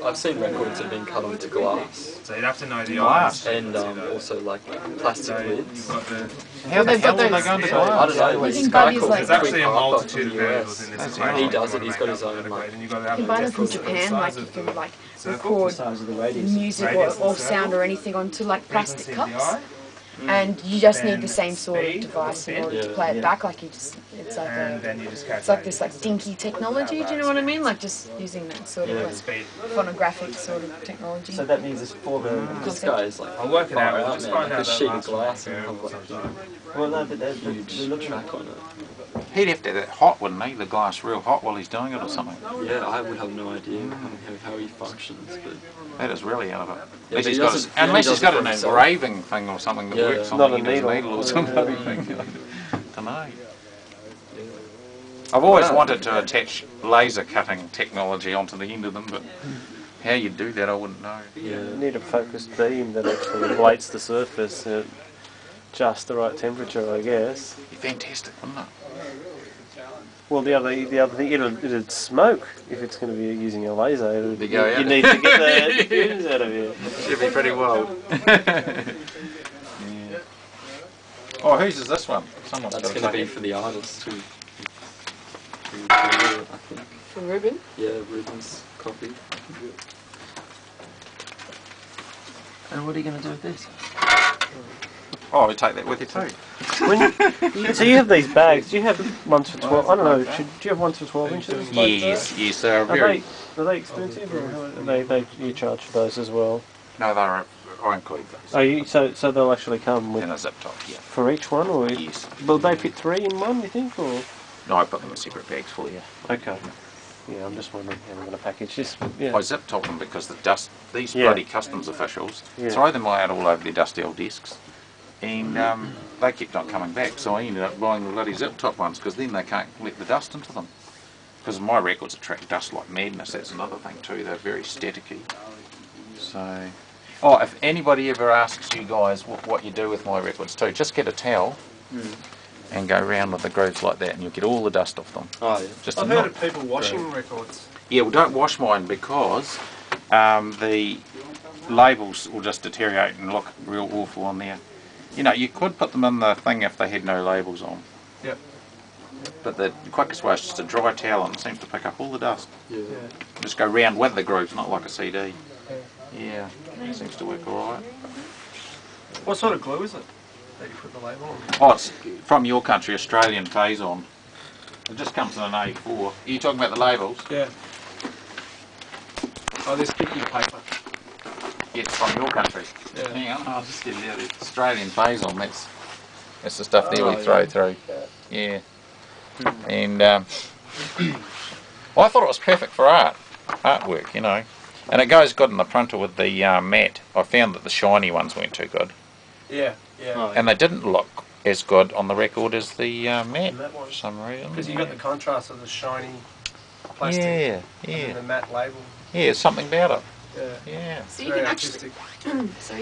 I've seen records that have been cut onto glass. So you'd have to know the eyes. And also like plastic lids. How the hell do they go into glass? I don't know. You can buy these, like, There's actually a multitude of variables in this equation. He does it. He's got his own. Like, you can buy them from Japan. Like you can like record music or sound or anything onto like plastic cups. And you just need the same sort of device in order to play it back. Like it's like this like dinky technology. Do you know what I mean? Like just using that sort of like phonographic sort of technology. So that means it's for the. this guy is like. I'll work it out. We'll just find like out a sheet of glass and have like Well, no, but they're huge track on it. He'd have to have it hot, wouldn't he? The glass real hot while he's doing it or something. Yeah, I would have no idea how he functions, but That is really out of it. Yeah, Unless he's got an himself. engraving thing or something that works on Not the a end of his needle. needle or some bloody thing. I don't know. I've always wanted to attach laser cutting technology onto the end of them, but how you do that I wouldn't know. You need a focused beam that actually ablates the surface at just the right temperature, I guess. Be fantastic, wouldn't it? Well, the other thing, it'd smoke if it's going to be using a laser. They go out. You need to get the fumes out of here. Should be pretty well. Yeah. Oh, whose is this one? Someone's that's got going to be for the artist who I think. For Ruben? Yeah, Ruben's copy. And what are you going to do with this? Oh, we take that with you too. So you have these bags. Do you have ones for 12? I don't know. Do you have ones for 12 inches? Yes, they're Are very. they expensive, or they you charge for those as well? No, they're. I include those. Oh, so they'll actually come with And a zip top, yeah. for each one, or Yes. will they fit 3 in one? You think, or? No, I put them in separate bags for you. Okay. Yeah, I'm just wondering how I'm going to package this. Yeah. I zip top them because the dust. These Yeah. bloody customs officials throw them out all over their dusty old desks, and they kept on coming back. So I ended up buying the bloody zip top ones because then they can't let the dust into them. Because my records attract dust like madness. That's another thing too. They're very staticky. So. Oh, if anybody ever asks you guys what you do with my records too, just get a towel and go around with the grooves like that and you'll get all the dust off them. Oh yeah. Just I've heard of people washing records. Yeah, well don't wash mine because the labels will just deteriorate and look real awful on there. You know, you could put them in the thing if they had no labels on. Yep. But the quickest way is just a dry towel and it seems to pick up all the dust. Yeah. Just go round with the grooves, not like a CD. Yeah, it seems to work alright. What sort of glue is it that you put the label on? Oh, it's from your country, Australian Phase-On. It just comes in an A4. Are you talking about the labels? Yeah. Oh, there's sticky paper. Yeah, it's from your country. Yeah. Hang on, I'll just get it out. It's Australian Phase-On, that's the stuff there we throw through. Yeah. And well, I thought it was perfect for artwork, you know. And it goes good in the printer with the matte. I found that the shiny ones weren't too good. Yeah, yeah. Oh, And they didn't look as good on the record as the matte for some reason. Because you got the contrast of the shiny plastic Yeah, and the matte label. yeah, something about it. Yeah. Yeah. So you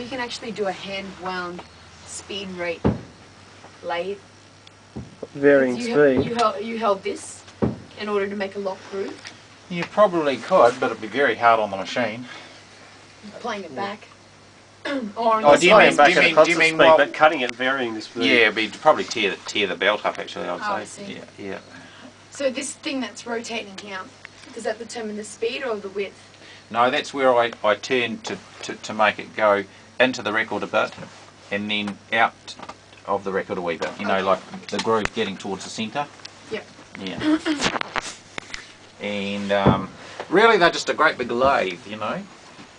can actually do a hand wound speed rate lathe. Varying speed. You held this in order to make a lock groove. You probably could, but it'd be very hard on the machine. Playing it back. Or on Oh, the do you side. mean- back do at a you constant mean speed, while- but cutting it varying the speed. Yeah, it'd be probably tear the belt up actually, Oh, I I'd see. say. Yeah. So this thing that's rotating here, does that determine the speed or the width? No, that's where I turn to make it go into the record a bit and then out of the record a wee bit. You know, like the groove getting towards the centre. Yep. Yeah. And really they're just a great big lathe, you know.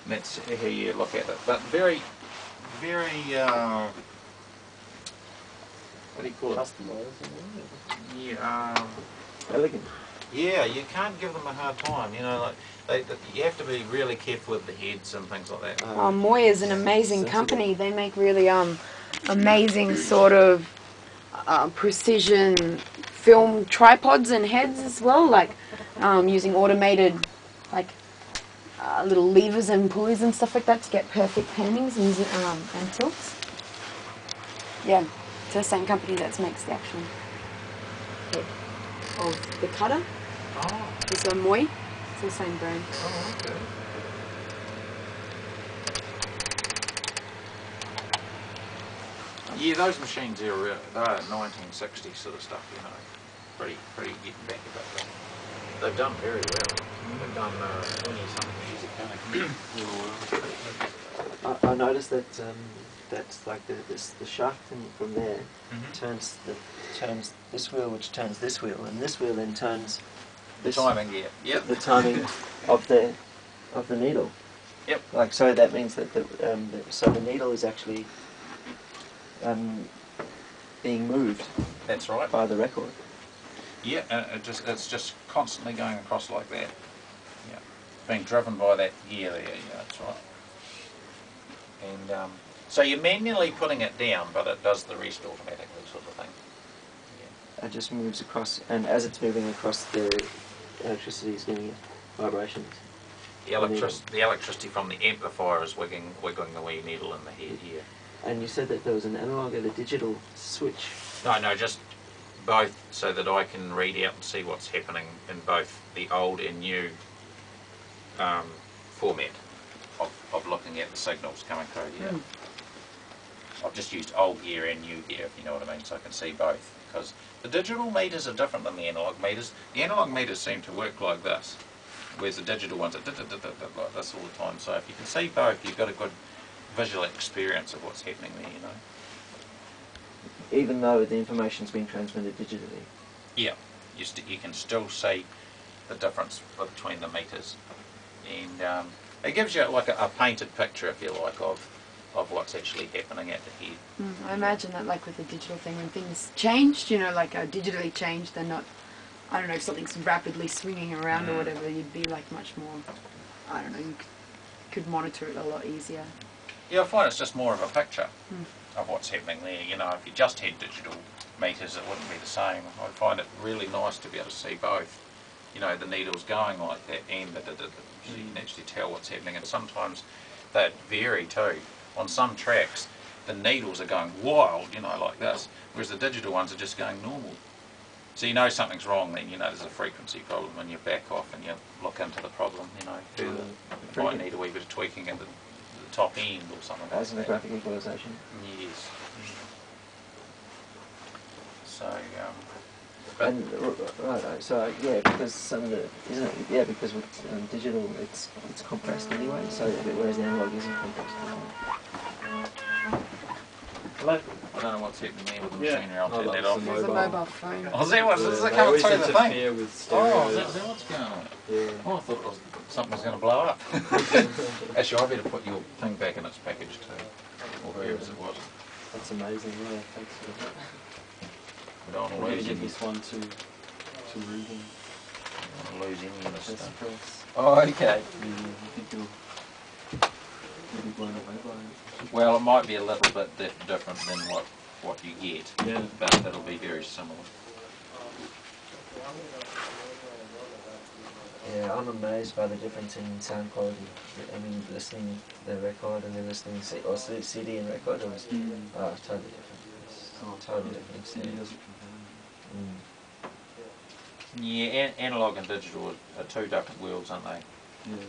That's how you look at it. But very, what do you call it? Yeah, Elegant. yeah, you can't give them a hard time, you know, like you have to be really careful with the heads and things like that. Moy is an amazing company. They make really amazing sort of precision film tripods and heads as well, like using automated little levers and pulleys and stuff like that to get perfect paintings and tilts. Yeah, it's the same company that makes the actual head of the cutter. Oh, It's a Moy. It's the same brand. okay. Yeah, those machines they're 1960s sort of stuff, you know. Pretty getting back a bit. They've done very well. They've done 20-something years ago. I noticed that that's like the shaft from there turns this wheel, which turns this wheel, and this wheel then turns The timing, yeah. Yep. the timing of the needle. Yep. Like, so that means that so the needle is actually being moved. That's right. By the record. Yeah, it's just constantly going across like that. Yeah, being driven by that gear there. Yeah, that's right. And so you're manually putting it down, but it does the rest automatically, sort of thing. Yeah. It just moves across, and as it's moving across, the electricity is giving it vibrations. The electricity from the amplifier is wiggling the wee needle in the head here. And you said that there was an analog and a digital switch. No, just both, so that I can read out and see what's happening in both the old and new format of looking at the signals coming through here. I've just used old gear and new gear, if you know what I mean, so I can see both. Because the digital meters are different than the analog meters. The analog meters seem to work like this, whereas the digital ones are like this all the time. So if you can see both, you've got a good visual experience of what's happening there, you know. Even though the information's being transmitted digitally. Yeah, you can still see the difference between the meters, and it gives you like a painted picture, if you like, of what's actually happening at the head. I imagine that, like with the digital thing, when things changed, you know, like digitally changed, they're not, I don't know, if something's rapidly swinging around or whatever, you'd be like much more, I don't know, you could monitor it a lot easier. Yeah, I find it's just more of a picture of what's happening there. You know, if you just had digital meters, it wouldn't be the same. I find it really nice to be able to see both. You know, the needles going like that, and so you can actually tell what's happening. And sometimes they vary too. On some tracks, the needles are going wild, you know, like this, whereas the digital ones are just going normal. So you know something's wrong then. You know there's a frequency problem, and you back off and you look into the problem. You know, further. You might need a wee bit of tweaking at the top end or something like that. As in the graphic equalization? Yes. So, and right, so yeah, because some of the because with digital it's compressed anyway, so whereas the analog isn't compressed. Hello. I don't know what's happening there with the machinery. I'll turn that off. There's a mobile phone. Oh, is that what? Does that come through the thing? Oh, is that what's going on? Yeah. Oh, I thought something was going to blow up. Actually, I better put your thing back in its package too, or whoever's it was. That's amazing. Yeah, thanks for that. We don't want to I'm going lose to give any. this one to Ruben. Don't want to lose any of this That's stuff. press. Oh, okay. Yeah, I think you'll be blown away by it. Well, it might be a little bit different than what you get, Yeah. but it'll be very similar. Yeah, I'm amazed by the difference in sound quality. I mean, listening to the record and then listening to CD and record, it was totally different. It's totally different. CD doesn't compare. Yeah, analog and digital are two different worlds, aren't they? Yeah.